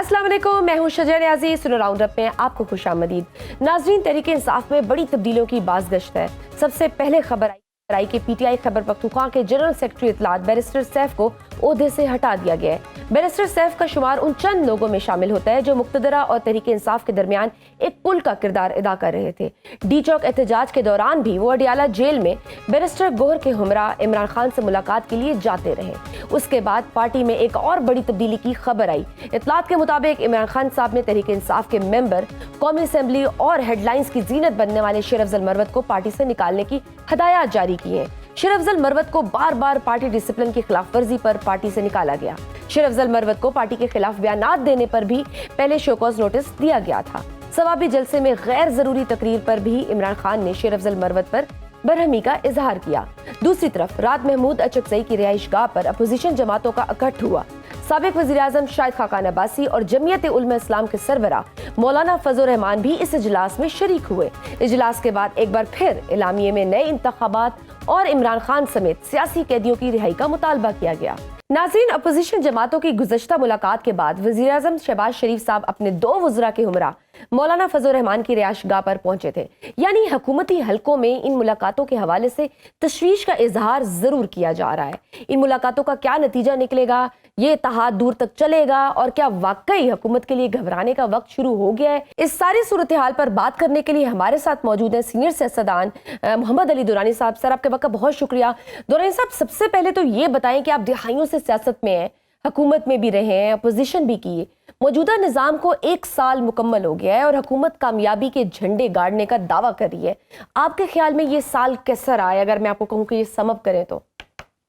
अस्सलाम वालेकुम, मैं हूं शजर नियाज़ी। सुनो राउंड अप में आपको खुशामदीद। नाज़रीन, तहरीक इंसाफ में बड़ी तब्दीलियों की बाज़गश्त है। सबसे पहले खबर आई कि पीटीआई खैबर पख्तूनख्वा के जनरल सेक्रेटरी इत्तलात बैरिस्टर सैफ को ओहदे से हटा दिया गया है। बैरिस्टर सैफ का शुमार उन चंद लोगों में शामिल होता है जो मुक्तदरा और तहरीक इंसाफ के दरमियान एक पुल का किरदार अदा कर रहे थे। डी चौक एहतजाज के दौरान भी वो अडियाला जेल में बैरिस्टर गोहर के हमरा इमरान खान से मुलाकात के लिए जाते रहे। उसके बाद पार्टी में एक और बड़ी तब्दीली की खबर आई। इत्तलात के मुताबिक इमरान खान साहब ने तहरीक इंसाफ के मेंबर, कौमी असम्बली और हेडलाइंस की जीनत बनने वाले शेर अफजल मरवत को पार्टी से निकालने की हदायत जारी की है। शेर अफजल मरवत को बार बार पार्टी डिसिप्लिन की खिलाफ वर्जी पर पार्टी से निकाला गया। शेर अफजल मरवत को पार्टी के खिलाफ बयानात देने पर भी पहले शोकॉज नोटिस दिया गया था। सवाबी जलसे में गैर जरूरी तकरीर पर भी इमरान खान ने शेर अफजल मरवत पर बरहमी का इजहार किया। दूसरी तरफ रात महमूद अचकजई की रिहाइशगाह पर अपोजिशन जमातों का इकट्ठ हुआ। साबिक वज़ीर-ए-आज़म शाहिद खाकान अब्बासी और जमीयत उलमा इस्लाम के सरबरा मौलाना फजल रहमान भी इस इजलास में शरीक हुए। इजलास के बाद एक बार फिर इलामिये में नए इंतखाबात और इमरान खान समेत सियासी कैदियों की रिहाई का मुतालबा किया गया। नाज़रीन, अपोजिशन जमातों की गुज़श्ता मुलाकात के बाद वज़ीर-ए-आज़म शहबाज शरीफ साहब अपने दो वज़रा के हमरा मौलाना फजल रहमान की रिहाइशगाह पर पहुंचे थे। यानी हुकूमती हलकों में इन मुलाकातों के हवाले से तशवीश का इजहार जरूर किया जा रहा है। इन मुलाकातों का क्या नतीजा निकलेगा, ये इत्तेहाद दूर तक चलेगा और क्या वाकई हुकूमत के लिए घबराने का वक्त शुरू हो गया है? इस सारी सूरत हाल पर बात करने के लिए हमारे साथ मौजूद हैं सीनियर सियासतदान मोहम्मद अली दुरानी साहब। सर, आपके वक्त का बहुत शुक्रिया। दुरानी साहब, सबसे पहले तो ये बताएं कि आप दिहाइयों से सियासत में हैं, हुकूमत में भी रहे हैं, अपोजिशन भी की। मौजूदा निज़ाम को 1 साल मुकम्मल हो गया है और हुकूमत कामयाबी के झंडे गाड़ने का दावा कर रही है। आपके ख्याल में ये साल कैसा रहा है, अगर मैं आपको कहूँ कि ये सम अप करें तो?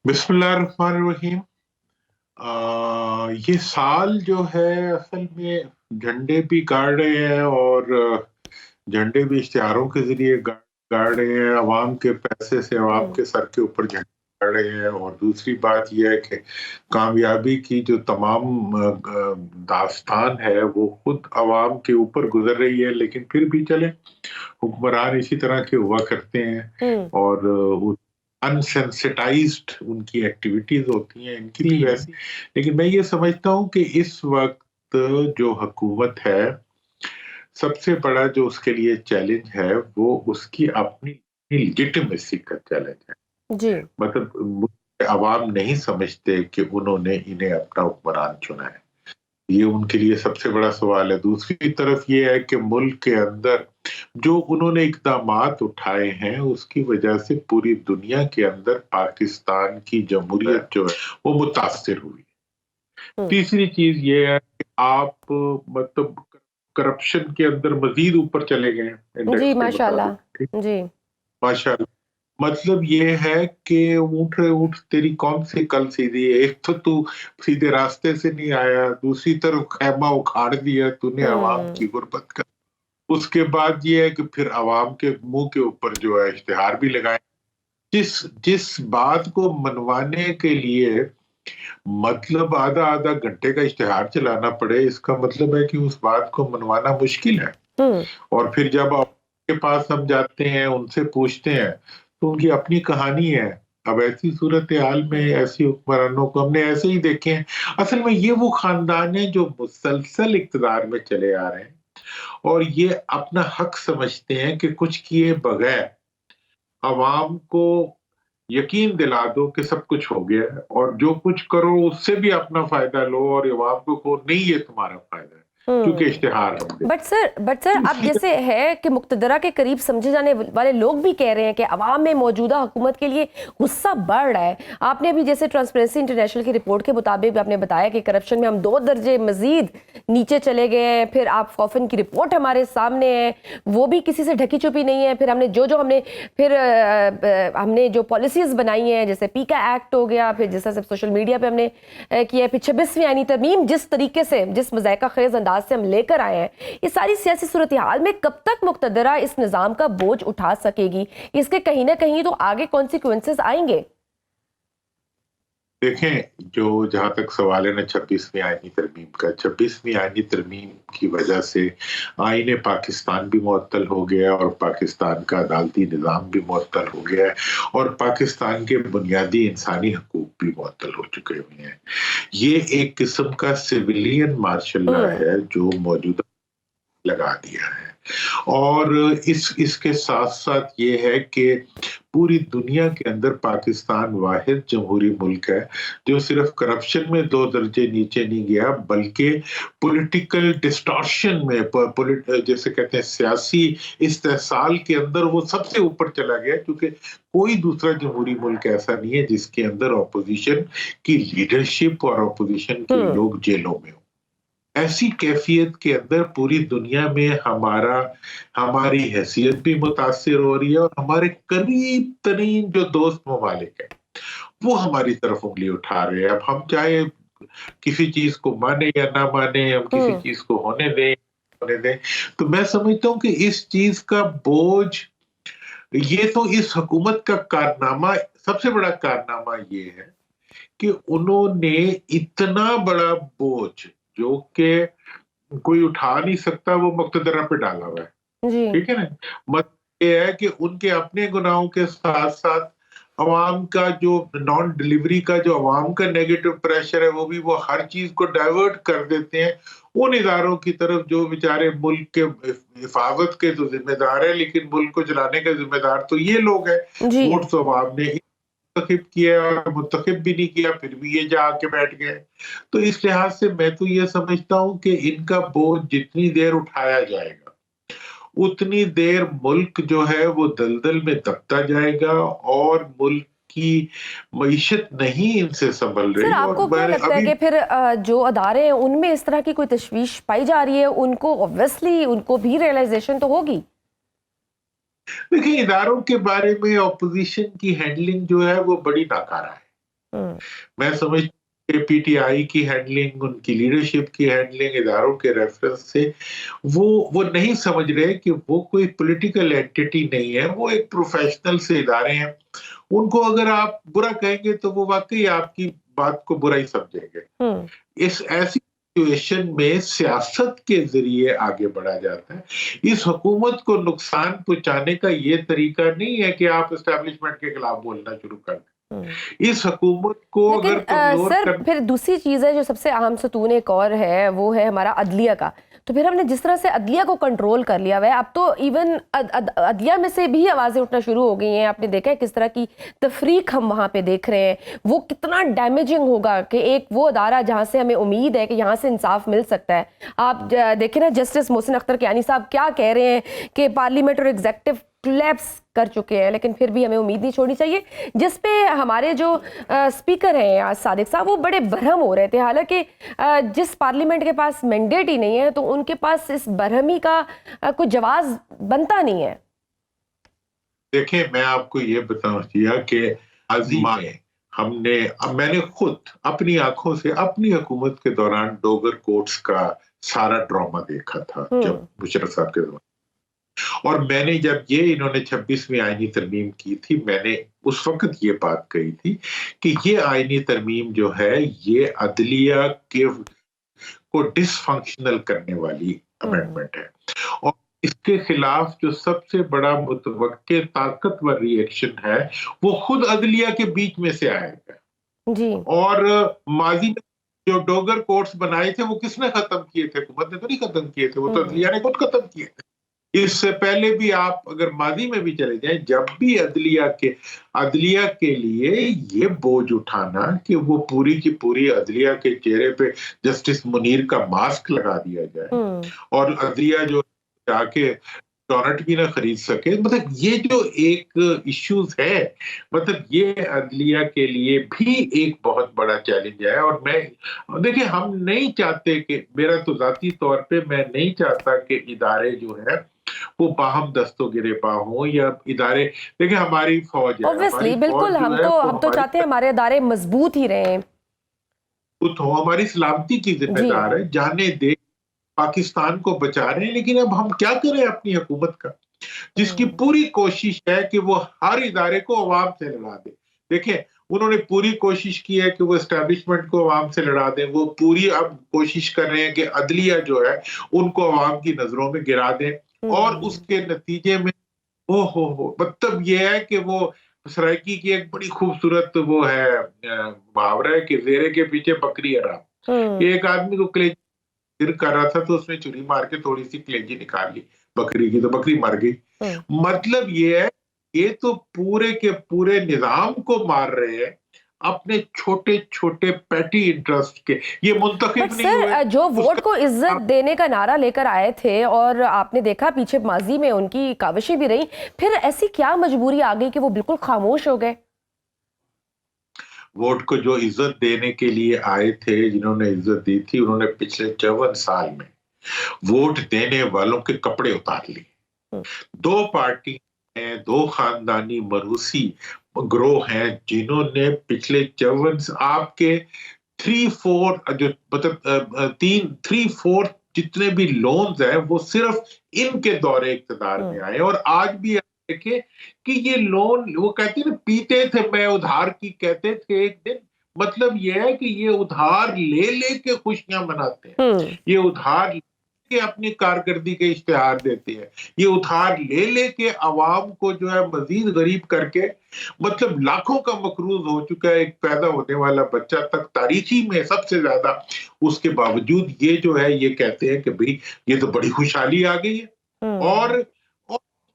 बिस्मिल्लाहिर्रहमानिर्रहीम। ये साल जो है असल में झंडे भी गाड़ रहे हैं और झंडे भी इश्तिहारों के जरिए गाड़ रहे हैं। अवाम के पैसे से अवाम के सर के ऊपर झंडे गाड़ रहे हैं। और दूसरी बात यह है कि कामयाबी की जो तमाम दास्तान है वो खुद अवाम के ऊपर गुजर रही है। लेकिन फिर भी चले, हुक्मरान इसी तरह के हुआ करते हैं और अनसेंसिटाइज्ड उनकी एक्टिविटीज होती हैं, इनकी भी वैसी। लेकिन मैं ये समझता हूँ कि इस वक्त जो हुकूमत है, सबसे बड़ा जो उसके लिए चैलेंज है वो उसकी अपनी लेजिटिमेसी का चैलेंज है जी। मतलब अवाम नहीं समझते कि उन्होंने इन्हें अपना हुक्मरान चुना है। ये उनके लिए सबसे बड़ा सवाल है। दूसरी तरफ ये है कि मुल्क के अंदर जो उन्होंने इक़दामात उठाए हैं उसकी वजह से पूरी दुनिया के अंदर पाकिस्तान की जमहूरियत जो है वो मुतासिर हुई। तीसरी चीज ये है कि आप मतलब करप्शन के अंदर मजीद ऊपर चले गए। जी, माशाल्लाह। जी, माशाल्लाह। मतलब ये है कि ऊँट रे ऊँट तेरी कौन सी कल सीधी है। एक तो तू सीधे रास्ते से नहीं आया, दूसरी तरफ खैमा उखाड़ दिया तूने अवाम की गुर्बत का। उसके बाद ये है कि फिर अवाम के मुंह के ऊपर जो है इश्तिहार भी लगाए। जिस बात को मनवाने के लिए मतलब आधा आधा घंटे का इश्तिहार चलाना पड़े, इसका मतलब है कि उस बात को मनवाना मुश्किल है। और फिर जब आपके पास हम जाते हैं, उनसे पूछते हैं तो उनकी अपनी कहानी है। अब ऐसी सूरत हाल में ऐसी हुक्मरानों को हमने ऐसे ही देखे हैं। असल में ये वो खानदान है जो मुसलसल इक़्तिदार में चले आ रहे हैं और ये अपना हक समझते हैं कि कुछ किए बगैर अवाम को यकीन दिला दो कि सब कुछ हो गया है और जो कुछ करो उससे भी अपना फायदा लो और अवाम को नहीं ये तुम्हारा फायदा है क्योंकि इश्तिहार है। बट सर अब जैसे है कि मुक्तदरा के करीब समझे जाने वाले लोग भी कह रहे हैं कि अवाम में मौजूदा हुकूमत के लिए गुस्सा बढ़ रहा है। आपने अभी जैसे ट्रांसपेरेंसी इंटरनेशनल की रिपोर्ट के मुताबिक आपने बताया कि करप्शन में हम 2 दर्जे मजीद नीचे चले गए हैं। फिर आप कॉफिन की रिपोर्ट हमारे सामने है, वो भी किसी से ढकी छुपी नहीं है। फिर हमने हमने जो पॉलिसीज बनाई हैं, जैसे पीका एक्ट हो गया, फिर जैसा सब सोशल मीडिया पे हमने किया, फिर 26वीं आईनी तरमीम जिस तरीके से जिस मज़ायका खेज अंदाज से हम लेकर आए हैं, ये सारी सियासी सूरत हाल में कब तक मुक्तदरा इस निजाम का बोझ उठा सकेगी? इसके कहीं ना कहीं तो आगे कॉन्सिक्वेंसेस आएंगे। देखें, जो जहाँ तक सवाल है ना 26वीं आईनी तरमीम का, 26वीं आईनी तरमीम की वजह से आईने पाकिस्तान भी मुअत्तल हो गया और पाकिस्तान का अदालती निज़ाम भी मुअत्तल हो गया है और पाकिस्तान के बुनियादी इंसानी हकूक भी मुअत्तल हो चुके हुए हैं। ये एक किस्म का सिविलियन मार्शल लॉ है जो मौजूदा लगा दिया है। और इसके साथ साथ ये है कि पूरी दुनिया के अंदर पाकिस्तान वाहिद जमहूरी मुल्क है जो सिर्फ करप्शन में 2 दर्जे नीचे नहीं गया बल्कि पॉलिटिकल डिस्टॉर्शन में, जैसे कहते हैं सियासी इस्तेहसाल के अंदर वो सबसे ऊपर चला गया, क्योंकि कोई दूसरा जमहूरी मुल्क ऐसा नहीं है जिसके अंदर ऑपोजिशन की लीडरशिप और ऑपोजिशन के लोग जेलों में हो। ऐसी कैफियत के अंदर पूरी दुनिया में हमारी हैसियत भी मुतासिर हो रही है और हमारे करीब तरीन जो दोस्त ममालिक है वो हमारी तरफ उंगली उठा रहे हैं। अब हम चाहे किसी चीज को माने या ना माने, हम किसी चीज को होने दें, तो मैं समझता हूँ कि इस चीज का बोझ, ये तो इस हुकूमत का कारनामा, सबसे बड़ा कारनामा ये है कि उन्होंने इतना बड़ा बोझ जो कि कोई उठा नहीं सकता वो मुक्तदरा पे डाला हुआ है। ठीक है ना? मतलब ये है कि उनके अपने गुनाहों के साथ साथ अवाम का जो नॉन डिलीवरी का जो अवाम का नेगेटिव प्रेशर है वो भी वो हर चीज को डाइवर्ट कर देते हैं उन इदारों की तरफ जो बेचारे मुल्क के हिफाजत के तो जिम्मेदार है, लेकिन मुल्क को चलाने का जिम्मेदार तो ये लोग हैं। वोट तो अवाम ने मुंतखब किया और मुंतखब भी नहीं किया, फिर भी ये जाके बैठ गए। तो इस लिहाज से मैं तो ये समझता हूँ कि इनका बोझ जितनी देर उठाया जाएगा उतनी देर मुल्क जो है वो दलदल में दबता जाएगा और मुल्क की मईशत नहीं इनसे संभल रही। सर, आपको क्या लगता है कि फिर जो अदारे हैं उनमें इस तरह की कोई तशवीश पाई जा रही है, उनको ऑब्वियसली उनको भी रियलाइजेशन तो होगी? देखिए, इदारों के बारे में ऑपोजिशन की हैंडलिंग जो है वो बड़ी नाकारा है। मैं समझ पीटीआई की हैंडलिंग, उनकी लीडरशिप की हैंडलिंग इदारों के रेफरेंस से वो नहीं समझ रहे कि वो कोई पॉलिटिकल एंटिटी नहीं है, वो एक प्रोफेशनल से इदारे हैं। उनको अगर आप बुरा कहेंगे तो वो वाकई आपकी बात को बुरा ही समझेंगे। इस ऐसी सिचुएशन में सियासत के जरिए आगे बढ़ा जाता है। इस हुकूमत को नुकसान पहुंचाने का ये तरीका नहीं है कि आप एस्टेब्लिशमेंट के खिलाफ बोलना शुरू कर दें। इस हुकूमत को अगर सर फिर दूसरी चीज है जो सबसे अहम सतून एक और है, वो है हमारा अदलिया का। तो फिर हमने जिस तरह से अदलिया को कंट्रोल कर लिया हुआ है, अब तो इवन अदलिया में से भी आवाजें उठना शुरू हो गई हैं। आपने देखा है किस तरह की तफरीक हम वहां पे देख रहे हैं। वो कितना डैमेजिंग होगा कि एक वो अदारा जहां से हमें उम्मीद है कि यहाँ से इंसाफ मिल सकता है। आप देखें ना, जस्टिस मोहसिन अख्तर कियानी साहब क्या कह रहे हैं कि पार्लियामेंट और एग्जेक्टिव क्लैप्स कर चुके हैं, लेकिन फिर भी हमें उम्मीद नहीं छोड़नी चाहिए। जिस पे हमारे जो स्पीकर हैं आज सादिक साहब, वो बड़े बरहम हो रहे थे। हालांकि जिस पार्लियामेंट के पास मैंडेट ही नहीं है तो उनके पास इस बरहमी का कोई जवाब बनता नहीं है। देखिए, मैं आपको ये बताऊं कि आज़मा मैंने खुद अपनी आंखों से अपनी हुकूमत के दौरान डोगर कोर्ट्स का सारा ड्रामा देखा था जब मुशर्रफ साहब के दौरान। और मैंने जब इन्होंने 26वीं आईनी तरमीम की थी, मैंने उस वक्त ये बात कही थी कि ये आईनी तरमीम जो है ये अदलिया को डिसफंक्शनल करने वाली अमेंडमेंट है और इसके खिलाफ जो सबसे बड़ा मुतवक्के ताकतवर रिएक्शन है वो खुद अदलिया के बीच में से आएगा जी। और माजी में जो डोगर कोर्ट्स बनाए थे वो किसने खत्म किए थे? हुकूमत ने तो नहीं खत्म किए थे, वो तो अदलिया ने खुद खत्म किए थे। इससे पहले भी आप अगर माजी में भी चले जाएं, जब भी अदलिया के लिए ये बोझ उठाना कि वो पूरी की पूरी अदलिया के चेहरे पे जस्टिस मुनीर का मास्क लगा दिया जाए और अदलिया जो जाके डोनट भी ना खरीद सके, मतलब ये जो एक इश्यूज है, मतलब ये अदलिया के लिए भी एक बहुत बड़ा चैलेंज है। और मैं देखिए, हम नहीं चाहते कि, मेरा तो जाती तौर पे मैं नहीं चाहता कि इदारे जो है वो बाहम दस्तों गिरेबां हो या इदारे, देखिए हमारी फौज है, ऑब्वियसली बिल्कुल, हम तो चाहते हैं हमारे इदारे मजबूत ही रहें, तो हमारी सलामती की जिम्मेदार है, जाने दे पाकिस्तान को बचा रहे हैं। लेकिन अब हम क्या करें अपनी हुकूमत का, जिसकी पूरी कोशिश है कि वो हर इदारे को अवाम से लड़ा दे। देखिए, انہوں نے پوری کوشش کی ہے کہ وہ اسٹیبلشمنٹ کو عوام سے لڑا دیں. وہ پوری اب کوشش کر رہے ہیں کہ عدلیہ جو ہے ان کو عوام کی نظروں میں گرا دیں, اور اس کے نتیجے میں مطلب یہ ہے کہ وہ سرائکی کی ایک بڑی خوبصورت وہ ہے محاورہ ہے کہ زیرے کے پیچھے بکری حرام. ایک آدمی کو کلیجی کر رہا تھا تو اس نے چھری مار کے تھوڑی سی کلیجی نکال لی بکری کی, تو بکری مر گئی. مطلب یہ ہے یہ تو پورے کے پورے نظام کو مار رہے ہیں اپنے چھوٹے چھوٹے پیٹی انٹرسٹ کے. یہ منتخب نہیں ہوئے جو ووٹ کو عزت دینے کا نعرہ لے کر آئے تھے, اور آپ نے دیکھا پیچھے ماضی میں ان کی کاوشیں بھی رہی, پھر ایسی کیا مجبوری آ گئی کہ وہ بالکل خاموش ہو گئے؟ ووٹ کو جو عزت دینے کے لیے آئے تھے, جنہوں نے عزت دی تھی, انہوں نے پچھلے 54 سال میں ووٹ دینے والوں کے کپڑے اتار لیے. 2 پارٹی ہیں, 2 خاندانی مروسی گروہ ہیں جنہوں نے پچھلے 54 آپ کے 3/4 جو مطلب 3/4 جتنے بھی لونز ہیں وہ صرف ان کے دور اقتدار میں آئے. اور آج بھی دیکھیں کہ یہ لون, وہ کہتے ہیں نا پیتے تھے میں ادھار کی, کہتے تھے ایک دن. مطلب یہ ہے کہ یہ ادھار لے لے کے خوشیاں مناتے ہیں, یہ ادھار کے اپنی کارکردگی کے اشتہار دیتے ہیں, یہ ادھار لے لے کے عوام کو جو ہے مزید غریب کر کے, مطلب لاکھوں کا مقروض ہو چکا ہے ایک پیدا ہونے والا بچہ تک تاریخی میں سب سے زیادہ. اس کے باوجود یہ جو ہے یہ کہتے ہیں کہ بھئی یہ تو بڑی خوشحالی آ گئی ہے, اور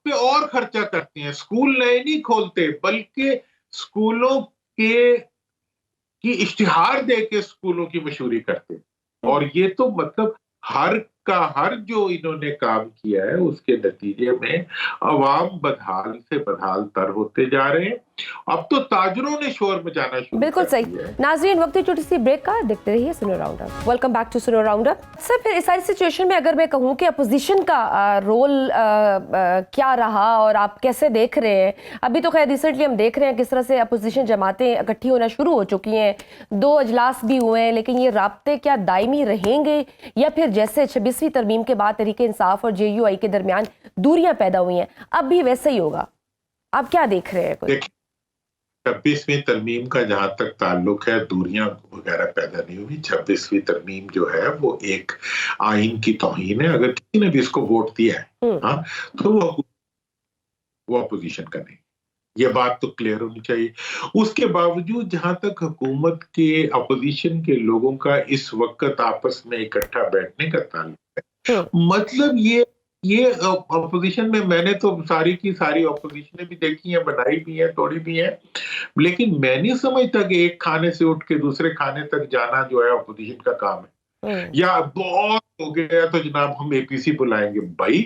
اور خرچہ کرتے ہیں. اسکول نئے نہیں کھولتے بلکہ اسکولوں کی اشتہار دے کے اسکولوں کی مشہوری کرتے ہیں. اور یہ تو مطلب ہر جو انہوں نے کام کیا ہے اس کے نتیجے میں عوام بدحال سے بدحال تر ہوتے جا رہے ہیں. اب تو تاجروں نے شور مچانا شروع. بالکل صحیح. ناظرین, وقت چھوٹی سی بریک کا, دیکھتے رہیے Suno round up. Welcome back to Suno round up. Sir, پھر اس ساری سچویشن میں اگر میں کہوں کہ اپوزیشن کا رول کیا رہا اور آپ کیسے دیکھ رہے ہیں؟ ابھی تو خیر ریسنٹلی ہم دیکھ رہے ہیں کس طرح سے اپوزیشن جماعتیں اکٹھی ہونا شروع ہو چکی ہیں, 2 اجلاس بھی ہوئے ہیں, لیکن یہ رابطے کیا دائمی رہیں گے, یا پھر جیسے 26ویں ترمیم کے بعد تحریک انصاف اور JUI کے درمیان دوریاں پیدا ہوئی ہیں اب بھی ویسے ہی ہوگا؟ آپ کیا دیکھ رہے ہیں؟ 26ویں ترمیم کا جہاں تک تعلق ہے, دوریاں وغیرہ پیدا نہیں ہوئی. 26ویں ترمیم جو ہے وہ ایک آئین کی توہین ہے. اگر کسی نے بھی اس کو ووٹ دیا ہے تو وہ اپوزیشن کا نہیں. یہ بات تو کلیئر ہونی چاہیے. اس کے باوجود جہاں تک حکومت کے اپوزیشن کے لوگوں کا اس وقت آپس میں اکٹھا بیٹھنے کا تعلق ہے, مطلب یہ اپوزیشن میں نے تو ساری کی ساری اپوزیشنیں بھی دیکھی ہیں, بنائی بھی ہیں, توڑی بھی ہیں, لیکن میں نہیں سمجھتا کہ ایک کھانے سے اٹھ کے دوسرے کھانے تک جانا جو ہے اپوزیشن کا کام ہے. یا بہت ہو گیا تو جناب ہم APC بلائیں گے. بھائی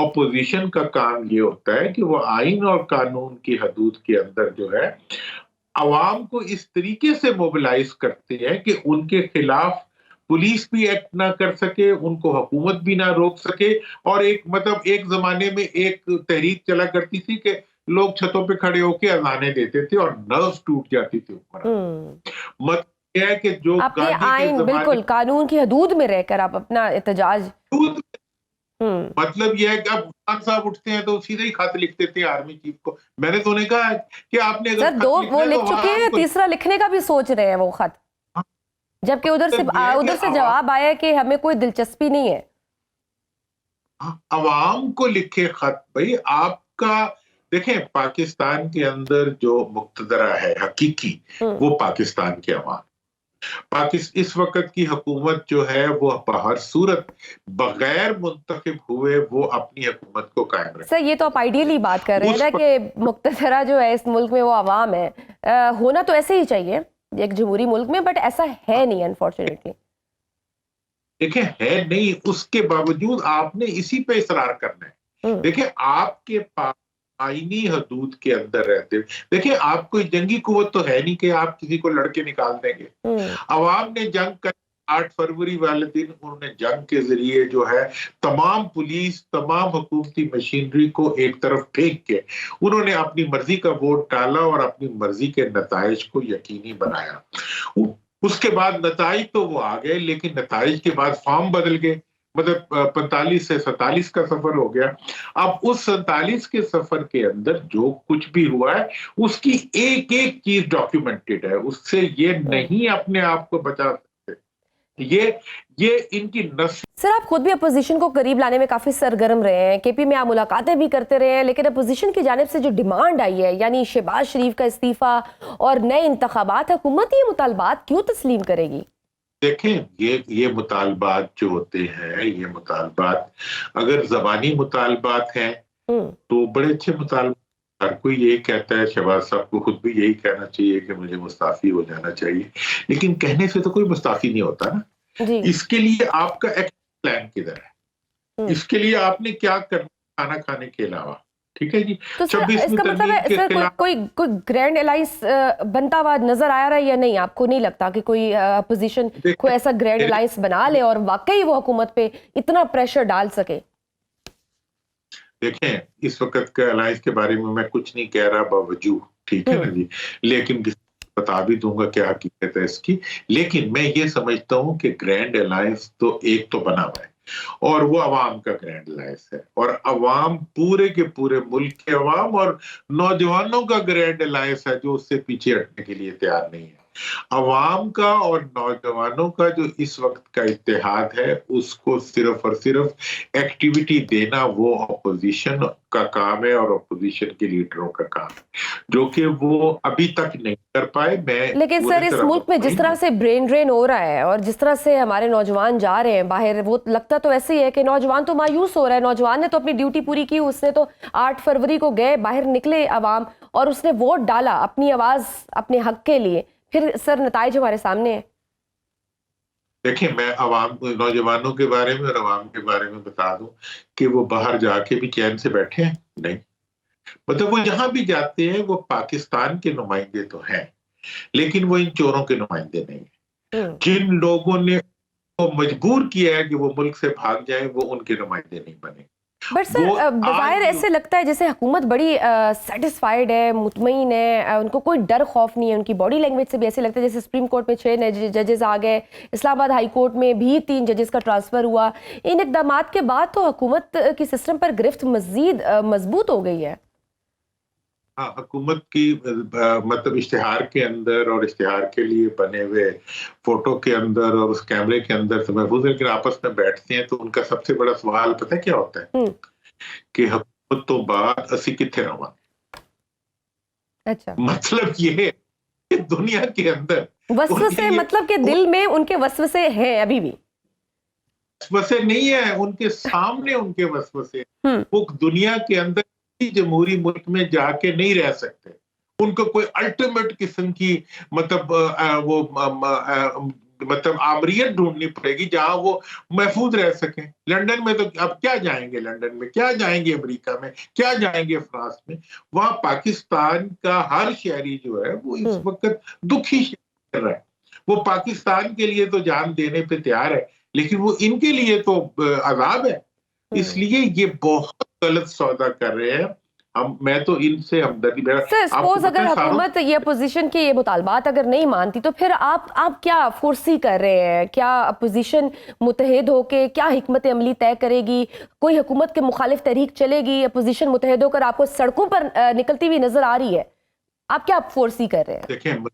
اپوزیشن کا کام یہ ہوتا ہے کہ وہ آئین اور قانون کی حدود کے اندر جو ہے عوام کو اس طریقے سے موبلائز کرتے ہیں کہ ان کے خلاف پولیس بھی ایکٹ نہ کر سکے, ان کو حکومت بھی نہ روک سکے. اور ایک زمانے میں ایک تحریک چلا کرتی تھی کہ لوگ چھتوں پہ کھڑے ہو کے اذانیں دیتے تھے اور نروز ٹوٹ جاتی تھی اوپر. مطلب یہ ہے کہ جو اپنے آئین بالکل قانون کی حدود میں رہ کر آپ اپنا احتجاج, مطلب یہ ہے کہ اب خان صاحب اٹھتے ہیں تو سیدھے ہی خط لکھتے تھے آرمی چیف کو. میں نے تو انہیں کہا کہ آپ نے سر 2 وہ لکھ چکے ہیں, تیسرا لکھنے کا بھی سوچ رہے ہیں وہ خط, جبکہ ادھر سے جواب آیا کہ ہمیں کوئی دلچسپی نہیں ہے. عوام کو لکھے خط. بھئی آپ کا دیکھیں پاکستان کے اندر جو مقتدرہ ہے حقیقی وہ پاکستان کے عوام. اس وقت کی حکومت جو ہے وہ بہر صورت بغیر منتخب ہوئے وہ اپنی حکومت کو قائم رکھے. سر یہ تو آپ آئیڈیلی بات کر رہے ہیں نا کہ مقتدرہ جو ہے اس ملک میں وہ عوام ہے, ہونا تو ایسے ہی چاہیے ایک جمہوری ملک میں, بٹ ایسا ہے نہیں انفارچونیٹلی. دیکھیں ہے نہیں, اس کے باوجود آپ نے اسی پہ اصرار کرنا ہے. دیکھیں آپ کے پاس آئینی حدود کے اندر رہتے, دیکھیں آپ کوئی جنگی قوت تو ہے نہیں کہ آپ کسی کو لڑکے نکال دیں گے. عوام نے جنگ کر 8 فروری والے دن انہوں نے جنگ کے ذریعے جو ہے تمام پولیس تمام حکومتی مشینری کو ایک طرف پھینک کے انہوں نے اپنی مرضی کا ووٹ ڈالا اور اپنی مرضی کے نتائج کو یقینی بنایا. اس کے بعد نتائج تو وہ آ گئے, لیکن نتائج کے بعد فارم بدل گئے. मतलब 45 से 47 का सफर हो गया। अब उस 47 के सफर के अंदर जो कुछ भी हुआ है उसकी एक एक चीज डॉक्यूमेंटेड है, उससे ये नहीं अपने आप को बचा सकते। ये इनकी नस्ल। सर, आप खुद भी अपोजिशन को करीब लाने में काफी सरगर्म रहे हैं, केपी में आप मुलाकातें भी करते रहे हैं, लेकिन अपोजिशन की जानिब से जो डिमांड आई है यानी शहबाज शरीफ का इस्तीफा और नए इंतखाबात, हुकूमत ये मुतालबात क्यों तस्लीम करेगी? देखें, ये मुतालबात जो होते हैं, ये मुतालबात अगर जबानी मुतालबात हैं तो बड़े अच्छे मुतालबात, हर कोई यही कहता है, शहबाज साहब को खुद भी यही कहना चाहिए कि मुझे मुस्ताफी हो जाना चाहिए, लेकिन कहने से तो कोई मुस्ताफी नहीं होता ना। जी। इसके लिए आपका एक्शन प्लान किधर है? इसके लिए आपने क्या करना खाना खाने के अलावा? ठीक है जी। तो सर, इसका मतलब है सर कोई ग्रैंड अलायंस बनता हुआ नजर आ रहा है या नहीं? आपको नहीं लगता कि कोई अपोजिशन कोई ऐसा ग्रैंड अलायंस बना ले और वाकई वो हुकूमत पे इतना प्रेशर डाल सके? देखें, इस वक्त के अलायंस के बारे में मैं कुछ नहीं कह रहा बावजूद, ठीक है ना जी, लेकिन बता भी दूंगा क्या हकीकत है इसकी। लेकिन मैं ये समझता हूं कि ग्रैंड अलायंस तो एक तो बना हुआ है और वो अवाम का ग्रैंड अलायंस है, और अवाम पूरे के पूरे मुल्क के अवाम और नौजवानों का ग्रैंड अलायंस है जो उससे पीछे हटने के लिए तैयार नहीं है। अवाम का और नौजवानों का जो इस वक्त का इत्तेहाद है, उसको सिर्फ और सिर्फ एक्टिविटी देना वो अपोजिशन का काम है और अपोजिशन के लीडरों का काम है, जो कि वो अभी तक नहीं कर पाए। लेकिन सर, इस मुल्क में जिस तरह से ब्रेन ड्रेन हो रहा है और जिस तरह से हमारे नौजवान जा रहे हैं बाहर, वो लगता तो ऐसे ही है कि नौजवान तो मायूस हो रहा है। नौजवान ने तो अपनी ड्यूटी पूरी की, उसने तो 8 फरवरी को गए, बाहर निकले अवाम और उसने वोट डाला अपनी आवाज अपने हक के लिए। फिर सर, नताइज हमारे सामने है। देखिए, मैं अवाम नौजवानों के बारे में और अवाम के बारे में बता दूं कि वो बाहर जाके भी चैन से बैठे हैं नहीं, मतलब वो जहां भी जाते हैं वो पाकिस्तान के नुमाइंदे तो हैं, लेकिन वो इन चोरों के नुमाइंदे नहीं है। जिन लोगों ने वो मजबूर किया है कि वो मुल्क से भाग जाए, वो उनके नुमाइंदे नहीं बने। बट सर, बज़ाहिर ऐसे लगता है जैसे हुकूमत बड़ी सेटिस्फाइड है, मुतमईन है, उनको कोई डर खौफ नहीं है। उनकी बॉडी लैंग्वेज से भी ऐसे लगता है जैसे सुप्रीम कोर्ट में 6 नए जजेस आ गए, इस्लामाबाद हाई कोर्ट में भी 3 जजेस का ट्रांसफर हुआ। इन इक़दामात के बाद तो हुकूमत की सिस्टम पर गिरफ्त मजीद मजबूत हो गई है। हाँ, हुकूमत की मतलब इश्तिहार के अंदर और इश्तिहार के लिए बने हुए फोटो के अंदर और उस कैमरे के अंदर से महफूज है, लेकिन आपस में बैठते हैं तो उनका सबसे बड़ा सवाल पता है क्या होता है? कि हुकूमत तो बाद असी किथे रहा। अच्छा, मतलब ये कि दुनिया के अंदर वसवसे, मतलब कि दिल में उनके वसवसे हैं अभी भी? वसवसे नहीं है, उनके सामने उनके वसवसे। वो दुनिया के अंदर जमहूरी मुल्क में जाके नहीं रह सकते। उनको कोई अल्टीमेट किस्म की मतलब आमरीयत ढूंढनी पड़ेगी जहां वो महफूज रह सके। लंदन में तो अब क्या जाएंगे, लंदन में क्या जाएंगे, अमेरिका में क्या जाएंगे, फ्रांस में? वहां पाकिस्तान का हर शहरी जो है वो इस वक्त दुखी कर रहा है। वो पाकिस्तान के लिए तो जान देने पे तैयार है, लेकिन वो इनके लिए तो अजाब है। इसलिए ये बहुत गलत सौदा कर रहे हैं। मैं तो इनसे हमदर्दी। सर, सपोज अगर हुकूमत ये अपोजिशन के ये मुतालबात अगर नहीं मानती तो फिर आप क्या फोर्सी कर रहे हैं? क्या अपोजिशन मुतहद होके क्या हिकमत अमली तय करेगी? कोई हुकूमत के मुखालिफ तहरीक चलेगी? अपोजिशन मुतहद होकर आपको सड़कों पर निकलती हुई नजर आ रही है? आप क्या फोर्सी कर रहे हैं? देखें,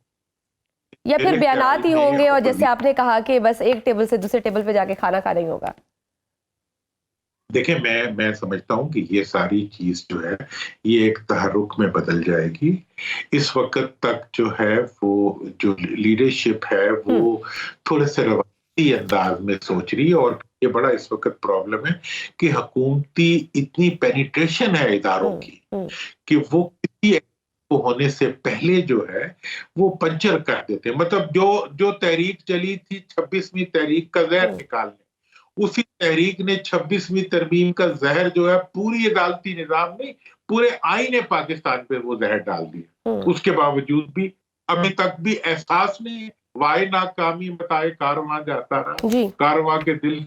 या फिर बयानात ही होंगे और जैसे आपने कहा कि बस एक टेबल से दूसरे टेबल पे जाके खाना खाना ही होगा? देखिए, मैं समझता हूं कि ये सारी चीज जो है ये एक तहरुक में बदल जाएगी। इस वक्त तक जो है वो जो लीडरशिप है वो थोड़े से रवायती अंदाज में सोच रही है, और ये बड़ा इस वक्त प्रॉब्लम है कि हुकूमती इतनी पेनिट्रेशन है इदारों की कि वो किसी होने से पहले जो है वो पंचर कर देते हैं। मतलब जो तहरीक चली थी 26वीं तहरीक का जहर निकालने, उसी तहरीक ने 26वीं तरमीम का जहर जो है पूरी अदालती निजाम में, पूरे आईने पाकिस्तान पे वो जहर डाल दिया। उसके बावजूद भी अभी तक भी एहसास नहीं, वाई नाकामी बताए कारवां जाता रहा, कारवां के दिल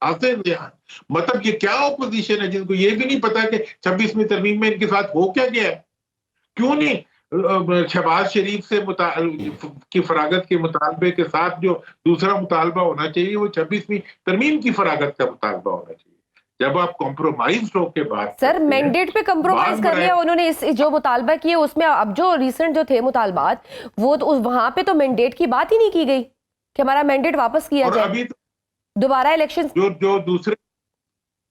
आते ध्यान। मतलब ये क्या ऑपोजिशन है जिनको ये भी नहीं पता कि 26वीं तरमीम में इनके साथ हो क्या गया है? क्यों नहीं शहबाज शरीफ से की फरागत के मुतालबे के साथ जो दूसरा मुतालबा होना चाहिए वो 26वीं तरमीम की फरागत का मुतालबा होना चाहिए। जब आप कॉम्प्रोमाइज होके बात सर मैंडेट पे कम्प्रोमाइज कर लिया उन्होंने, इस जो मुतालबा किए उसमें अब जो रिसेंट जो थे मुतालबात वो तो वहां पे तो मैंडेट की बात ही नहीं की गई कि हमारा मैंडेट वापस किया जाए, अभी दोबारा इलेक्शन। जो दूसरे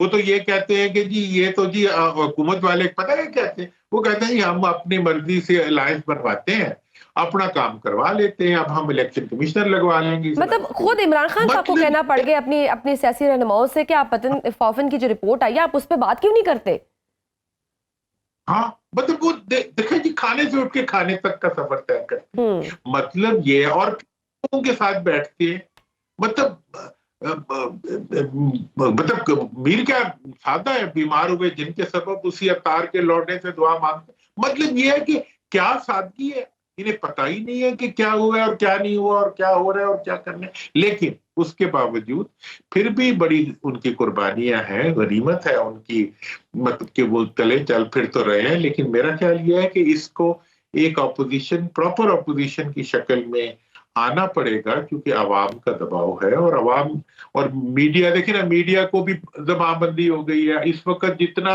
वो तो ये कहते हैं कि जी ये तो जी हुकूमत वाले पता है कहते हैं, वो कहते हैं हम अपनी मर्जी से अलायंस बनवाते हैं, अपना काम करवा लेते हैं, अब हम इलेक्शन कमिश्नर लगवा लेंगे। मतलब खुद इमरान खान साहब को कहना पड़ गया अपनी सियासी रहनुमाओं से कि आप पतन फौफन की जो रिपोर्ट आई है आप उस पर बात क्यों नहीं करते? हाँ मतलब वो देखें जी, खाने से उठ के खाने तक का सफर तय करते, मतलब ये, और उनके साथ बैठ के मतलब मीर क्या सादा है, बीमार हुए जिनके सबब उसी अवतार के लौटने से दुआ मांगते, मतलब ये है कि क्या सादगी है, इन्हें पता ही नहीं है कि क्या हुआ और क्या नहीं हुआ और क्या हो रहा है और क्या करना है, लेकिन उसके बावजूद फिर भी बड़ी उनकी कुर्बानियां हैं, गनीमत है उनकी, मतलब कि वो चले चल फिर तो रहे हैं। लेकिन मेरा ख्याल ये है कि इसको एक ऑपोजिशन, प्रॉपर ऑपोजिशन की शक्ल में आना पड़ेगा, क्योंकि आवाम का दबाव है, और आवाम और मीडिया, देखिए ना मीडिया को भी जमाबंदी हो गई है इस वक्त। जितना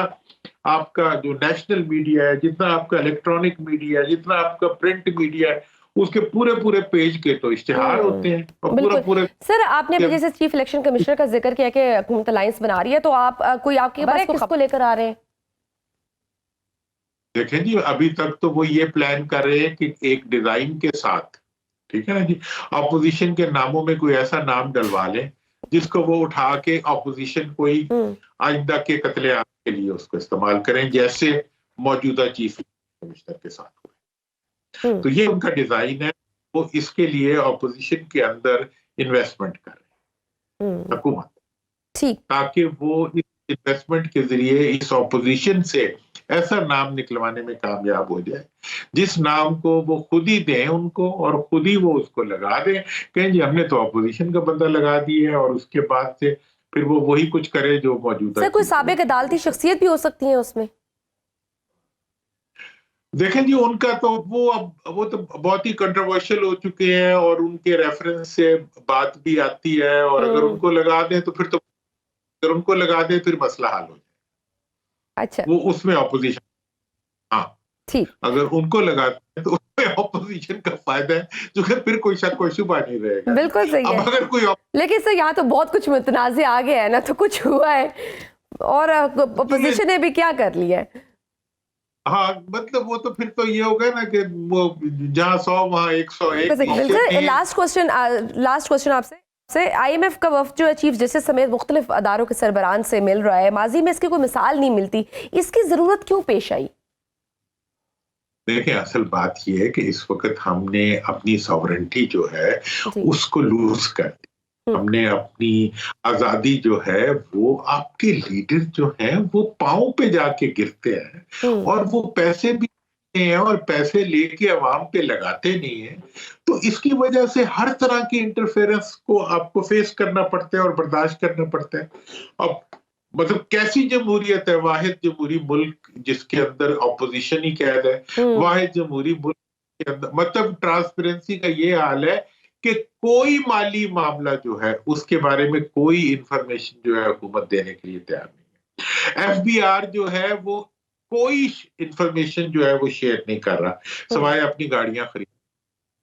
आपका जो नेशनल मीडिया है, जितना आपका इलेक्ट्रॉनिक मीडिया है, जितना आपका प्रिंट मीडिया है, उसके पूरे पेज के तो इश्तिहार होते हैं और पूरे। सर आपने जैसे चीफ इलेक्शन कमिश्नर का जिक्र किया कि हुकूमत अलायंस बना रही है, तो आप कोई आपके पास किसको लेकर आ रहे हैं? देखें जी, अभी तक तो वो ये प्लान कर रहे हैं कि एक डिजाइन के साथ, ठीक है ना जी, ऑपोजिशन के नामों में कोई ऐसा नाम डलवा लें जिसको वो उठा के ऑपोजिशन कोई आइंदा के कत्लेआम के लिए उसको इस्तेमाल करें, जैसे मौजूदा चीफ कमिश्नर के साथ हुए। तो ये उनका डिजाइन है, वो इसके लिए ऑपोजिशन के अंदर इन्वेस्टमेंट कर रहे हैं हुकूमत, ठीक, ताकि वो इस इन्वेस्टमेंट के जरिए इस ऑपोजिशन से ऐसा नाम निकलवाने में कामयाब हो जाए जिस नाम को वो खुद ही दें उनको, और खुद ही वो उसको लगा दें, कहें जी हमने तो ऑपोजिशन का बंदा लगा दिया है, और उसके बाद से फिर वो वही कुछ करे जो मौजूदा। सर कोई साबिक अदालती शख्सियत भी हो सकती है उसमें? देखें जी, उनका तो वो तो बहुत ही कंट्रोवर्शियल हो चुके हैं, और उनके रेफरेंस से बात भी आती है, और अगर उनको लगा दें तो फिर तो, अगर उनको लगा दें फिर मसला हल हो जाए। अच्छा, वो उसमें ऑपोजिशन, हाँ ठीक, अगर उनको लगाते हैं तो उसमें ऑपोजिशन का फायदा है, जो कि फिर कोई शक कोई शुबा नहीं रहेगा। बिल्कुल सही है। अगर कोई लेकिन सर यहाँ तो बहुत कुछ मुतनाज़े आ गया है ना, तो कुछ हुआ है और ऑपोजिशन ने भी क्या कर लिया है। हाँ मतलब वो तो फिर तो ये होगा ना कि वो जहाँ 100 वहाँ 101। लास्ट क्वेश्चन आपसे, IMF का वफ्द जो है चीफ जस्टिस समेत मुख्तलिफ अदारों के सरबराहान से मिल रहा है, माजी में इसकी कोई मिसाल नहीं मिलती, इसकी जरूरत क्यों पेश आई? देखिए असल बात यह है कि इस वक्त हमने अपनी सॉवरेंटी जो है उसको लूज कर दी, हमने अपनी आजादी जो है, वो आपके लीडर जो है वो पांव पे जाके गिरते हैं, और वो पैसे भी हैं और पैसे लेके अवाम पे लगाते नहीं है, तो इसकी वजह से हर तरह की इंटरफेरेंस को आपको फेस करना पड़ता है और बर्दाश्त करना पड़ता है। अब मतलब कैसी जमहूरियत है, वाहिद जमहूरी मुल्क जिसके अंदर ऑपोजिशन ही कैद है, वाहिद जमहूरी मुल्क के अंदर मतलब ट्रांसपेरेंसी का ये हाल है कि कोई माली मामला जो है उसके बारे में कोई इंफॉर्मेशन जो है हुकूमत देने के लिए तैयार नहीं है। FBR जो है वो कोई इंफॉर्मेशन जो है वो शेयर नहीं कर रहा, सवाए अपनी गाड़ियां खरीद।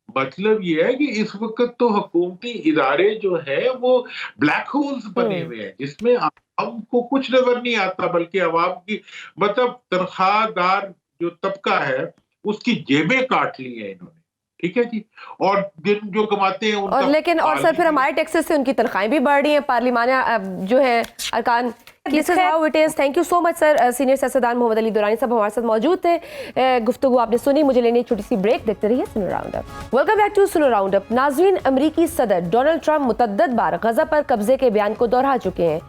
मतलब ये है कि इस वक्त तो हुकूमती इदारे जो है वो ब्लैक होल्स बने हुए हैं, जिसमें हमको कुछ नजर नहीं आता, बल्कि अवाम की मतलब तनख्वाहदार जो तबका है उसकी जेबें काट ली है इन्होंने, ठीक है जी, और जिन जो कमाते हैं और लेकिन और सर फिर हमारे टैक्सेस से उनकी तनख्वाहें भी बढ़ रही हैं, पार्लिमानिया जो है अरकान। Thank you so much sir. Senior सियासतदान मोहम्मद अली दुरानी साहब हमारे साथ मौजूद थे, गुफ्तगू आपने सुनी। मुझे लेनी एक छोटी सी ब्रेक, देखते रहिए Suno round up. Welcome back to Suno round up. नाज़रीन, अमरीकी सदर डोनाल्ड ट्रंप मुतअद्दिद बार गजा पर कब्जे के बयान को दोहरा चुके हैं।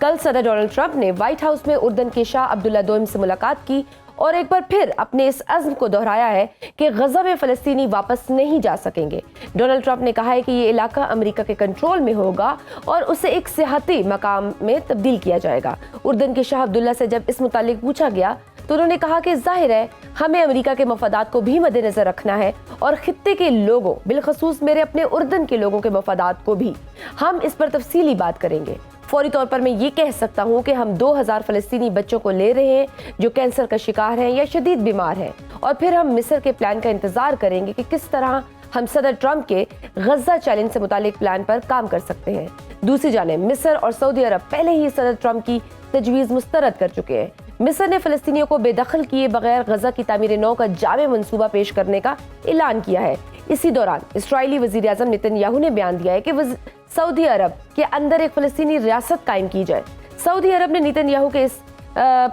कल सदर डोनाल्ड ट्रंप ने व्हाइट हाउस में उर्दन के शाह अब्दुल्ला दोम से मुलाकात की और एक बार फिर अपने इस अज़्म को दोहराया है कि गजा में फ़लस्तीनी वापस नहीं जा सकेंगे। डोनाल्ड ट्रंप ने कहा है कि ये इलाका अमेरिका के कंट्रोल में होगा और उसे एक सियाहती मकाम में तब्दील किया जाएगा। उर्दन के शाह अब्दुल्ला से जब इस मुतालिक पूछा गया تو انہوں نے کہا کہ ظاہر ہے ہمیں امریکہ کے مفادات کو بھی مد نظر رکھنا ہے اور خطے کے لوگوں بالخصوص میرے اپنے اردن کے لوگوں کے مفادات کو بھی. ہم اس پر تفصیلی بات کریں گے. فوری طور پر میں یہ کہہ سکتا ہوں کہ ہم 2000 فلسطینی بچوں کو لے رہے ہیں جو کینسر کا شکار ہیں یا شدید بیمار ہیں, اور پھر ہم مصر کے پلان کا انتظار کریں گے کہ کس طرح ہم صدر ٹرمپ کے غزہ چیلنج سے متعلق پلان پر کام کر سکتے ہیں. دوسری جانب مصر اور سعودی عرب پہلے ہی صدر ٹرمپ کی تجویز مسترد کر چکے ہیں. مصر نے فلسطینیوں کو بے دخل کیے بغیر غزہ کی تعمیر نو کا جامع منصوبہ پیش کرنے کا اعلان کیا ہے. اسی دوران اسرائیلی وزیر اعظم نیتن یاہو نے بیان دیا ہے کہ سعودی عرب کے اندر ایک فلسطینی ریاست قائم کی جائے. سعودی عرب نے نیتن یاہو کے اس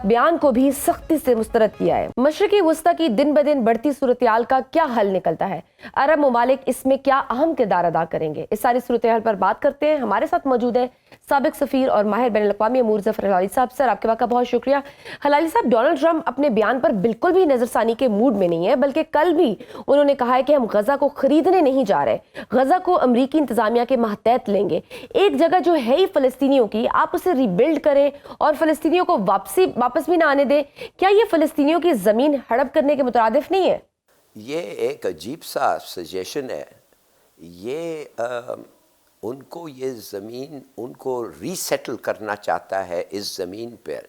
بیان کو بھی سختی سے مسترد کیا ہے. مشرقی وسطی کی دن بدن بڑھتی صورتحال کا کیا حل نکلتا ہے؟ عرب ممالک اس میں کیا اہم کردار ادا کریں گے؟ اس ساری صورتحال پر بات کرتے ہیں. ہمارے ساتھ موجود ہے سابق سفیر اور ماہر بین الاقوامی امور ظفر حلالی صاحب. سر, آپ کے وقت کا بہت شکریہ. حلالی صاحب, ڈونلڈ ٹرمپ اپنے بیان پر بالکل بھی نظر ثانی کے موڈ میں نہیں ہے, بلکہ کل بھی انہوں نے کہا ہے کہ ہم غزہ کو خریدنے نہیں جا رہے, غزہ کو امریکی انتظامیہ کے ماتحت لیں گے. ایک جگہ جو ہے ہی فلسطینیوں کی, آپ اسے ری بلڈ کریں اور فلسطینیوں کو واپس بھی نہ آنے دیں. کیا یہ فلسطینیوں کی زمین ہڑپ کرنے کے مترادف نہیں ہے؟ یہ ایک عجیب سا سجیشن ہے. یہ ان کو یہ زمین ان کو ری سیٹل کرنا چاہتا ہے اس زمین پر,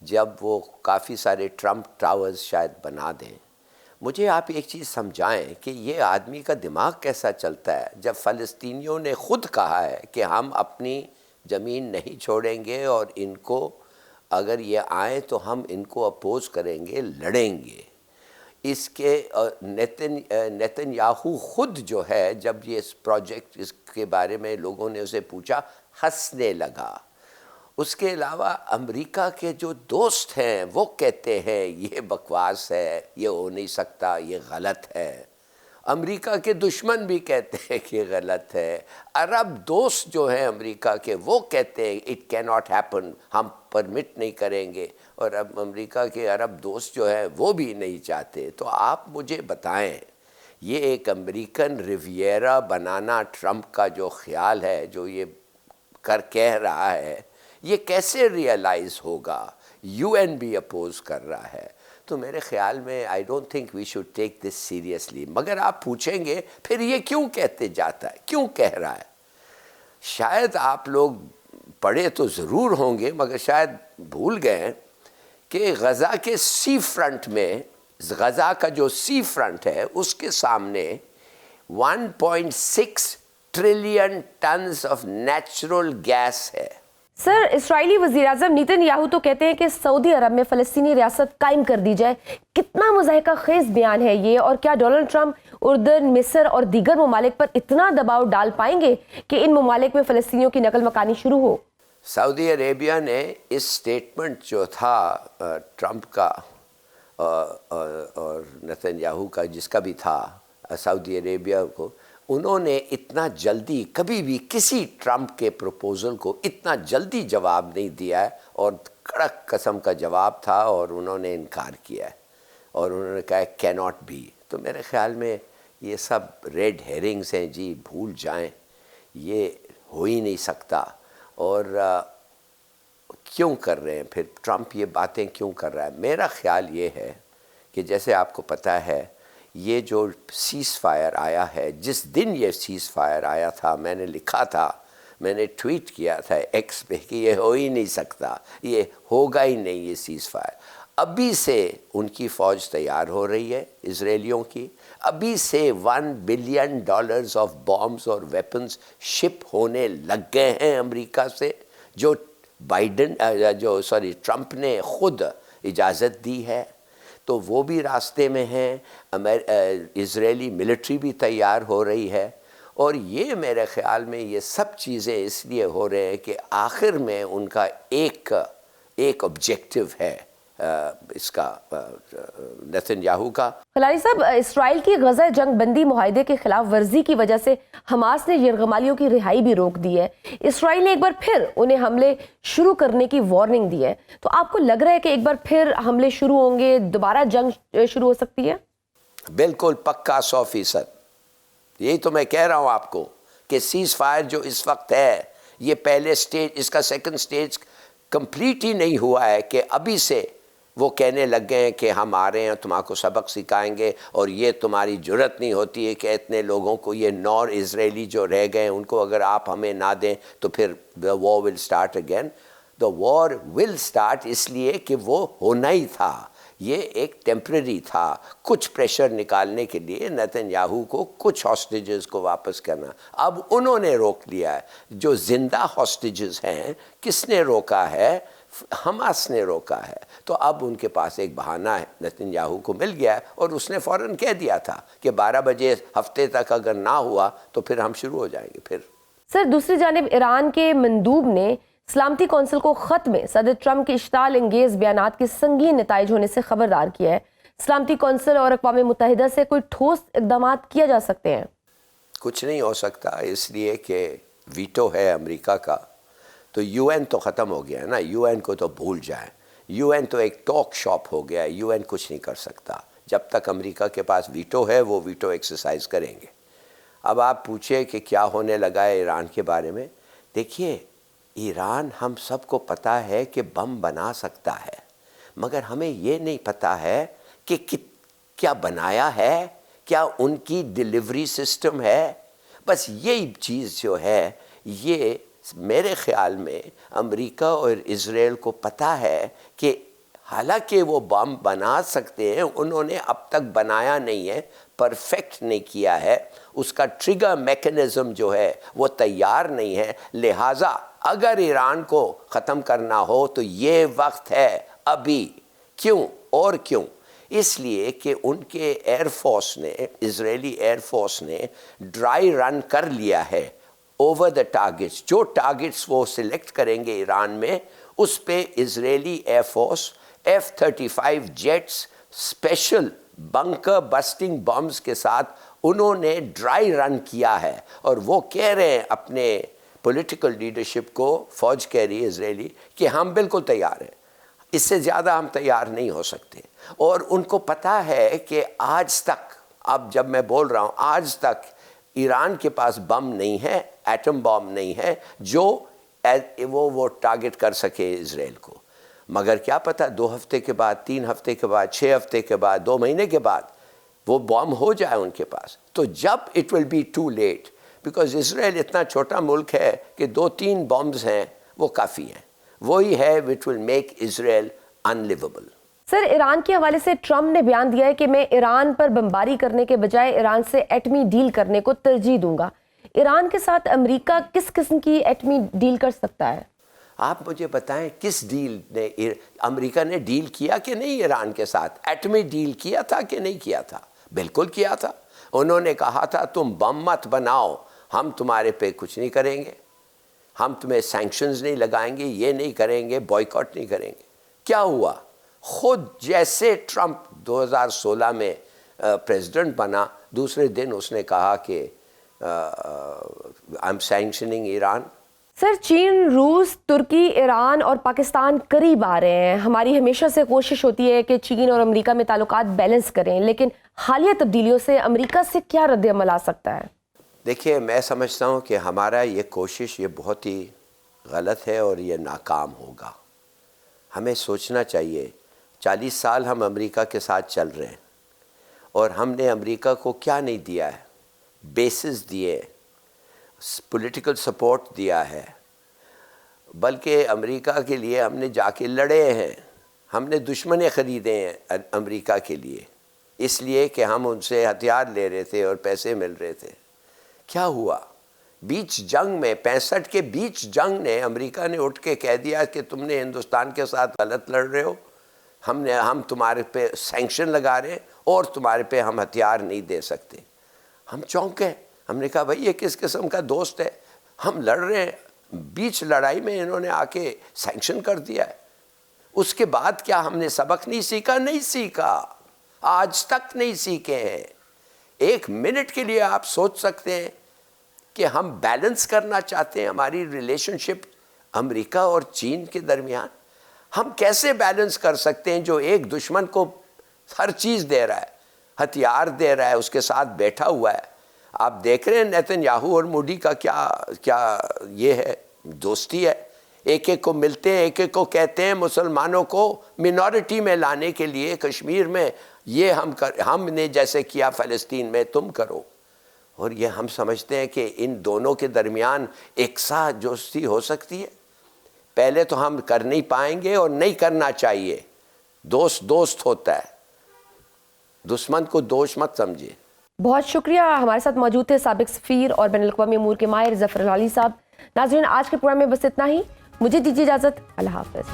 جب وہ کافی سارے ٹرمپ ٹاورز شاید بنا دیں. مجھے آپ ایک چیز سمجھائیں کہ یہ آدمی کا دماغ کیسا چلتا ہے جب فلسطینیوں نے خود کہا ہے کہ ہم اپنی زمین نہیں چھوڑیں گے اور ان کو اگر یہ آئیں تو ہم ان کو اپوز کریں گے, لڑیں گے. اس کے نیتن یاہو خود جو ہے جب یہ اس پروجیکٹ اس کے بارے میں لوگوں نے اسے پوچھا ہنسنے لگا. اس کے علاوہ امریکہ کے جو دوست ہیں وہ کہتے ہیں یہ بکواس ہے, یہ ہو نہیں سکتا, یہ غلط ہے. امریکہ کے دشمن بھی کہتے ہیں کہ غلط ہے. عرب دوست جو ہیں امریکہ کے وہ کہتے ہیں اٹ کی ناٹ ہیپن, ہم پرمٹ نہیں کریں گے. اور اب امریکہ کے عرب دوست جو ہیں وہ بھی نہیں چاہتے. تو آپ مجھے بتائیں, یہ ایک امریکن ریویرا بنانا ٹرمپ کا جو خیال ہے, جو یہ کہہ رہا ہے, یہ کیسے ریئلائز ہوگا؟ یو این بھی اپوز کر رہا ہے. تو میرے خیال میں I don't think we should take this seriously. مگر آپ پوچھیں گے پھر یہ کیوں کہتے جاتا ہے, کیوں کہہ رہا ہے؟ شاید آپ لوگ پڑھے تو ضرور ہوں گے مگر شاید بھول گئے کہ غزہ کے سی فرنٹ میں, غزہ کا جو سی فرنٹ ہے اس کے سامنے 1.6 trillion tons of natural gas ہے. سر, اسرائیلی وزیراعظم نیتن یاہو تو کہتے ہیں کہ سعودی عرب میں فلسطینی ریاست قائم کر دی جائے. کتنا مضحکہ خیز بیان ہے یہ, اور کیا ڈونلڈ ٹرمپ اردن, مصر اور دیگر ممالک پر اتنا دباؤ ڈال پائیں گے کہ ان ممالک میں فلسطینیوں کی نقل مکانی شروع ہو؟ سعودی عربیہ نے اس سٹیٹمنٹ جو تھا ٹرمپ کا اور نیتن یاہو کا, جس کا بھی تھا سعودی عربیہ کو, انہوں نے اتنا جلدی کبھی بھی کسی ٹرمپ کے پروپوزل کو اتنا جلدی جواب نہیں دیا ہے, اور کڑک قسم کا جواب تھا اور انہوں نے انکار کیا ہے اور انہوں نے کہا کی ناٹ بی. تو میرے خیال میں یہ سب ریڈ ہیرنگز ہیں جی, بھول جائیں, یہ ہو ہی نہیں سکتا. اور کیوں کر رہے ہیں پھر ٹرمپ یہ باتیں کیوں کر رہا ہے؟ میرا خیال یہ ہے کہ جیسے آپ کو پتہ ہے یہ جو سیز فائر آیا ہے, جس دن یہ سیز فائر آیا تھا میں نے لکھا تھا, میں نے ٹویٹ کیا تھا ایکس پہ کہ یہ ہو ہی نہیں سکتا, یہ ہوگا ہی نہیں یہ سیز فائر. ابھی سے ان کی فوج تیار ہو رہی ہے اسرائیلیوں کی, ابھی سے $1 بلین آف بامز اور ویپنز شپ ہونے لگ گئے ہیں امریکہ سے, جو ٹرمپ نے خود اجازت دی ہے. تو وہ بھی راستے میں ہیں, اسرائیلی ملٹری بھی تیار ہو رہی ہے. اور یہ میرے خیال میں یہ سب چیزیں اس لیے ہو رہے ہیں کہ آخر میں ان کا ایک آبجیکٹو ہے اس کا, نیتن یاہو کا. حلالی صاحب, اسرائیل کی غزہ جنگ بندی معاہدے کے خلاف ورزی کی وجہ سے حماس نے یرغمالیوں کی رہائی بھی روک دی ہے. اسرائیل نے ایک بار پھر انہیں حملے شروع کرنے کی وارننگ دی ہے. تو آپ کو لگ رہا ہے کہ ایک بار پھر حملے شروع ہوں گے, دوبارہ جنگ شروع ہو سکتی ہے؟ بالکل پکا 100%. یہی تو میں کہہ رہا ہوں آپ کو کہ سیز فائر جو اس وقت ہے یہ پہلے سٹیج, اس کا سیکنڈ سٹیج کمپلیٹ ہی نہیں ہوا ہے کہ ابھی سے وہ کہنے لگ گئے ہیں کہ ہم آ رہے ہیں تمہارے کو سبق سکھائیں گے، اور یہ تمہاری جرت نہیں ہوتی ہے کہ اتنے لوگوں کو، یہ 9 اسرائیلی جو رہ گئے ان کو اگر آپ ہمیں نہ دیں تو پھر the war will start again. The war will start اس لیے کہ وہ ہونا ہی تھا، یہ ایک ٹیمپرری تھا، کچھ پریشر نکالنے کے لیے نیتن یاہو کو کچھ ہاسٹیجز کو واپس کرنا. اب انہوں نے روک لیا ہے. جو زندہ ہاسٹیجز ہیں کس نے روکا ہے؟ حماس نے روکا ہے. تو اب ان کے پاس ایک بہانہ ہے، نیتن یاہو کو مل گیا ہے، اور اس نے فوراً کہہ دیا تھا کہ 12 بجے ہفتے تک اگر نہ ہوا تو پھر ہم شروع ہو جائیں گے. پھر سر دوسری جانب ایران کے مندوب نے سلامتی کونسل کو خط میں صدر ٹرمپ کے اشتعال انگیز بیانات کے سنگین نتائج ہونے سے خبردار کیا ہے. سلامتی کونسل اور اقوام متحدہ سے کوئی ٹھوس اقدامات کیا جا سکتے ہیں؟ کچھ نہیں ہو سکتا، اس لیے کہ ویٹو ہے امریکہ کا. تو یو این تو ختم ہو گیا ہے نا، یو این کو تو بھول جائیں. یو این تو ایک ٹاک شاپ ہو گیا ہے، یو این کچھ نہیں کر سکتا. جب تک امریکہ کے پاس ویٹو ہے وہ ویٹو ایکسرسائز کریں گے. اب آپ پوچھیں کہ کیا ہونے لگا ہے ایران کے بارے میں. دیکھیے ایران ہم سب کو پتہ ہے کہ بم بنا سکتا ہے، مگر ہمیں یہ نہیں پتہ ہے کہ کیا بنایا ہے، کیا ان کی ڈیلیوری سسٹم ہے. بس یہی چیز جو ہے، یہ میرے خیال میں امریکہ اور اسرائیل کو پتہ ہے کہ حالانکہ وہ بم بنا سکتے ہیں، انہوں نے اب تک بنایا نہیں ہے، پرفیکٹ نہیں کیا ہے، اس کا ٹریگر میکنزم جو ہے وہ تیار نہیں ہے. لہٰذا اگر ایران کو ختم کرنا ہو تو یہ وقت ہے ابھی. کیوں اور کیوں؟ اس لیے کہ ان کے ایئر فورس نے، اسرائیلی ایئر فورس نے ڈرائی رن کر لیا ہے اوور دا ٹارگٹس. جو ٹارگٹس وہ سلیکٹ کریں گے ایران میں، اس پہ Israeli air force F-35 jets special bunker busting bombs کے ساتھ انہوں نے ڈرائی رن کیا ہے. اور وہ کہہ رہے ہیں اپنے پولیٹیکل لیڈرشپ کو، فوج کہہ رہی ہے اسرائیلی کہ ہم بالکل تیار ہیں، اس سے زیادہ ہم تیار نہیں ہو سکتے. اور ان کو پتہ ہے کہ آج تک، اب جب میں بول رہا ہوں آج تک ایران کے پاس بم نہیں ہے، ایٹم بم نہیں ہے جو وہ ٹارگٹ کر سکے اسرائیل کو. مگر کیا پتہ 2 ہفتے کے بعد، 3 ہفتے کے بعد، 6 ہفتے کے بعد، 2 مہینے کے بعد وہ بم ہو جائے ان کے پاس. تو جب it will be too late, because Israel اتنا چھوٹا ملک ہے کہ 2-3 بمز ہیں وہ کافی ہیں. وہی ہے وچ ول میک اسرائیل انلیویبل. سر ایران کے حوالے سے ٹرمپ نے بیان دیا ہے کہ میں ایران پر بمباری کرنے کے بجائے ایران سے ایٹمی ڈیل کرنے کو ترجیح دوں گا. ایران کے ساتھ امریکہ کس قسم کی ایٹمی ڈیل کر سکتا ہے؟ آپ مجھے بتائیں کس ڈیل نے، امریکہ نے ڈیل کیا کہ نہیں ایران کے ساتھ؟ ایٹمی ڈیل کیا تھا کہ نہیں کیا تھا؟ بالکل کیا تھا. انہوں نے کہا تھا تم بم مت بناؤ، ہم تمہارے پہ کچھ نہیں کریں گے، ہم تمہیں سینکشنز نہیں لگائیں گے، یہ نہیں کریں گے، بائیکاٹ نہیں کریں گے. کیا ہوا؟ خود جیسے ٹرمپ 2016 میں پریزیڈنٹ بنا، دوسرے دن اس نے کہا کہ آئی ایم سینکشننگ ایران. سر چین، روس، ترکی، ایران اور پاکستان قریب آ رہے ہیں. ہماری ہمیشہ سے کوشش ہوتی ہے کہ چین اور امریکہ میں تعلقات بیلنس کریں، لیکن حالیہ تبدیلیوں سے امریکہ سے کیا رد عمل آ سکتا ہے؟ دیکھیے میں سمجھتا ہوں کہ ہمارا یہ کوشش یہ بہت ہی غلط ہے اور یہ ناکام ہوگا. ہمیں سوچنا چاہیے 40 سال ہم امریکہ کے ساتھ چل رہے ہیں اور ہم نے امریکہ کو کیا نہیں دیا ہے؟ بیسز دیے، پولیٹیکل سپورٹ دیا ہے، بلکہ امریکہ کے لیے ہم نے جا کے لڑے ہیں. ہم نے دشمنے خریدے ہیں امریکہ کے لیے، اس لیے کہ ہم ان سے ہتھیار لے رہے تھے اور پیسے مل رہے تھے. کیا ہوا؟ بیچ جنگ میں 65 کے بیچ جنگ نے امریکہ نے اٹھ کے کہہ دیا کہ تم نے ہندوستان کے ساتھ غلط لڑ رہے ہو، ہم تمہارے پہ سینکشن لگا رہے ہیں اور تمہارے پہ ہم ہتھیار نہیں دے سکتے. ہم چونکے، ہم نے کہا بھائی یہ کس قسم کا دوست ہے، ہم لڑ رہے ہیں، بیچ لڑائی میں انہوں نے آ کے سینکشن کر دیا ہے. اس کے بعد کیا ہم نے سبق نہیں سیکھا؟ نہیں سیکھا، آج تک نہیں سیکھے ہیں. 1 منٹ کے لیے آپ سوچ سکتے ہیں کہ ہم بیلنس کرنا چاہتے ہیں ہماری ریلیشن شپ امریکہ اور چین کے درمیان. ہم کیسے بیلنس کر سکتے ہیں جو ایک دشمن کو ہر چیز دے رہا ہے، ہتھیار دے رہا ہے، اس کے ساتھ بیٹھا ہوا ہے. آپ دیکھ رہے ہیں نیتن یاہو اور مودی کا کیا یہ ہے، دوستی ہے. ایک ایک کو ملتے ہیں, ایک ایک کو کہتے ہیں مسلمانوں کو منورٹی میں لانے کے لیے کشمیر میں یہ ہم نے جیسے کیا فلسطین میں تم کرو. اور یہ ہم سمجھتے ہیں کہ ان دونوں کے درمیان ایک سا دوستی ہو سکتی ہے. پہلے تو ہم کر نہیں پائیں گے اور نہیں کرنا چاہیے. دوست ہوتا ہے, دشمن کو دوست مت سمجھے. بہت شکریہ. ہمارے ساتھ موجود تھے سابق سفیر اور بین الاقوامی امور کے ماہر ظفر العلی صاحب. ناظرین آج کے پروگرام میں بس اتنا ہی. مجھے دیجیے اجازت. اللہ حافظ.